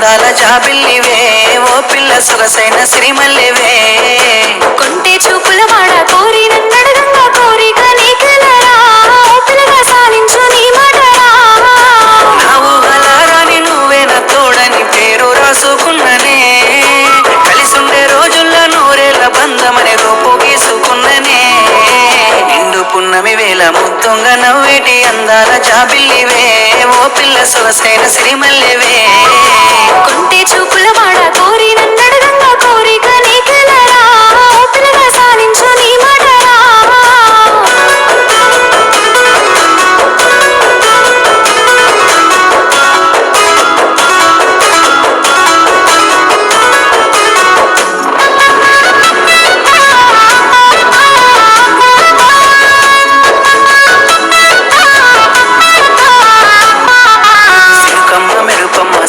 అందాల జాబిల్లివే ఓ పిల్ల సొగసైన సిరిమల్లివే కొంటే చూపుల వాడ కోరి నన్నడగంగా కోరిక నీకెలరా ఓ పిల్లగా సాలించు నీ మాటరా నా ఊహలారాని నువ్వే నా తోడని పేరు రాసుకున్ననే కలిసుండే రోజుల్లో నూరేళ్ల బంధమని రూపు గీసుకున్ననే నిండు పున్నమి వేళ ముత్తంగా నవ్వేటి అందాల జాబిల్లివే ఓ పిల్ల సొగసైన సిరిమల్లివే కొంటే చూపుల వాడ కోరి నన్నడగంగా కోరిక నీకెలరా ఓ పిల్లగా సాలించు నీ మాటరా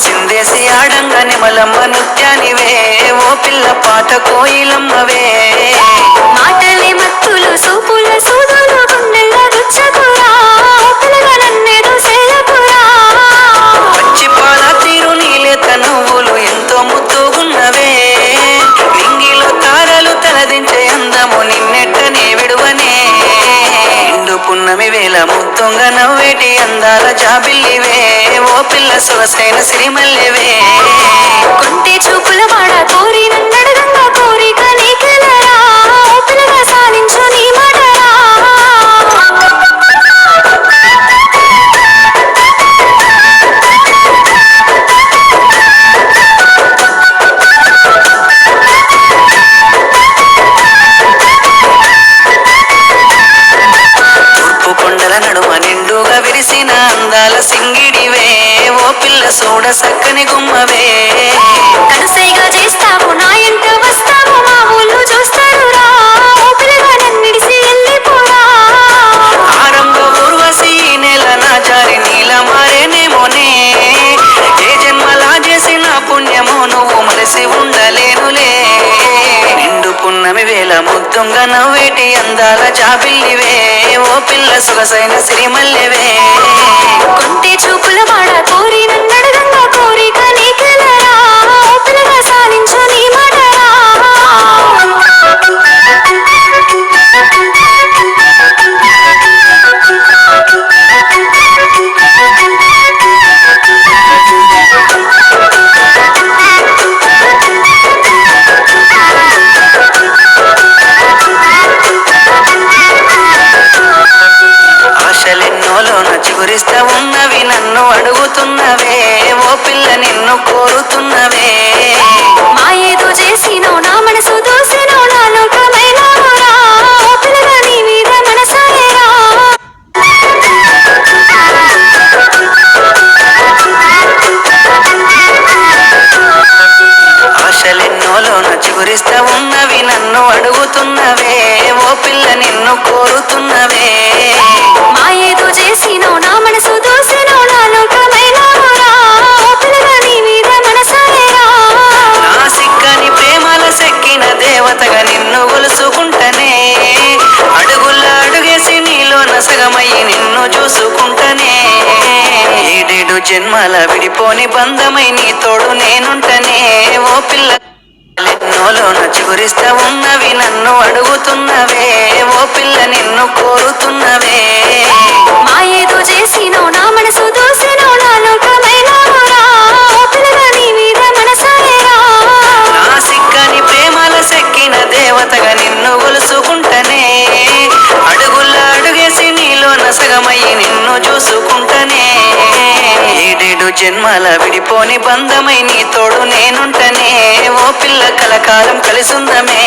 సిందేసి ఆడంగా నిమలమ్మ నృత్యానివే ఓ పిల్ల పాట కోయిలమ్మవే మాటలే మత్తులు సూపుల సూదులు గుండెల్ల గుచ్చకురా ఓ పిల్లగా నన్నేదో సేయకురా పచ్చి పాల తీరు నీలేత నువ్వులు ఎంతో ముద్దుగున్నవే నింగిలో తారలు తలదించే అందము నిన్నెట్టనే విడువనే నిండు పున్నమి వేళ ముత్తంగా నవ్వేటి అందాల జాబిల్లివే ఓ పిల్ల సొగసైన సిరిమల్లివే కొంటే చూపుల వాడ కోరి నన్నడగంగా కోరిక నీకెలరా ఓ పిల్లగా సాలించు నీ మాటరా తూర్పు కొండల నడుమ నిండుగా విరిసిన అందాల సింగిడివే ఓ పిల్ల సూడ సక్కని గుమ్మవే కనుసైగా చేస్తావు నా ఎంట వస్తావు మా ఊళ్ళు చూస్తారు రా ఓ పిల్లగా నన్నిడిసి వెళ్ళిపోరా ఆరంభ ఊర్వశి నెల నా జారి నీల మారేనేమోనే ఏ జన్మలా చేసిన పుణ్యమో నువ్వు మలసి ఉండలేనులే నిండు పున్నమి వేళ ముద్దుంగా నవ్వేటి అందాల జాబిల్లివే ఓ పిల్ల సొగసైన సిరిమల్లివే కొంటే చూపుల వాడ కోరి నన్నడగంగా కోరిక నీకెలరా ఓ పిల్లగా సాలించు నీ మాటరా ఆశలెన్నోలోన చిగురిస్తా ఉన్నవి నన్ను అడుగుతున్నవే ఓ పిల్ల నిన్ను కోరుతున్నవే మా ఏదో చేసినో నా మనసు దోసినో నా లోకమైనావురా ఓ పిల్లగా నీ మీద మనసాయేరా ఆశలెన్నోలోన చిగురిస్తా ఉన్నవి నన్ను అడుగుతున్నవే ఓ పిల్ల నిన్ను కోరుతున్నవే మా ఏదో చేసినో నా మనసు దోసినో నా లోకమైనావురా ఓ పిల్లగా నీ మీద మనసాయేరా నా సిక్కని ప్రేమల సెక్కిన దేవతగా నిన్ను గొలుసుకుంటనే అడుగుల్లా అడుగేసి నీలో నసగమయ్యి నిన్ను చూసుకుంటనే ఏడేడు జన్మల విడిపోని బంధమై నీ తోడు నేనుంటనే ఓ పిల్ల ఎన్నోలోన చిగురిస్తా ఉన్నవి నన్ను అడుగుతున్నవే ఓ పిల్ల నిన్ను కోరుతున్నవే మా ఏదో చేసినో నా మనసు దోసినో నా లోకమైనావురా ఓ పిల్లగా నీ మీద మనసాయేరా నా సిక్కని ప్రేమల సెక్కిన దేవతగా నిన్ను గొలుసుకుంటనే అడుగుల్లా అడుగేసి నీలో నసగమయ్యి నిన్ను చూసుకుంటనే ఏడేడు జన్మల విడిపోని బంధమై నీ తోడు నేనుంటనే ఓ పిల్ల కలకాలం కలిసుందమే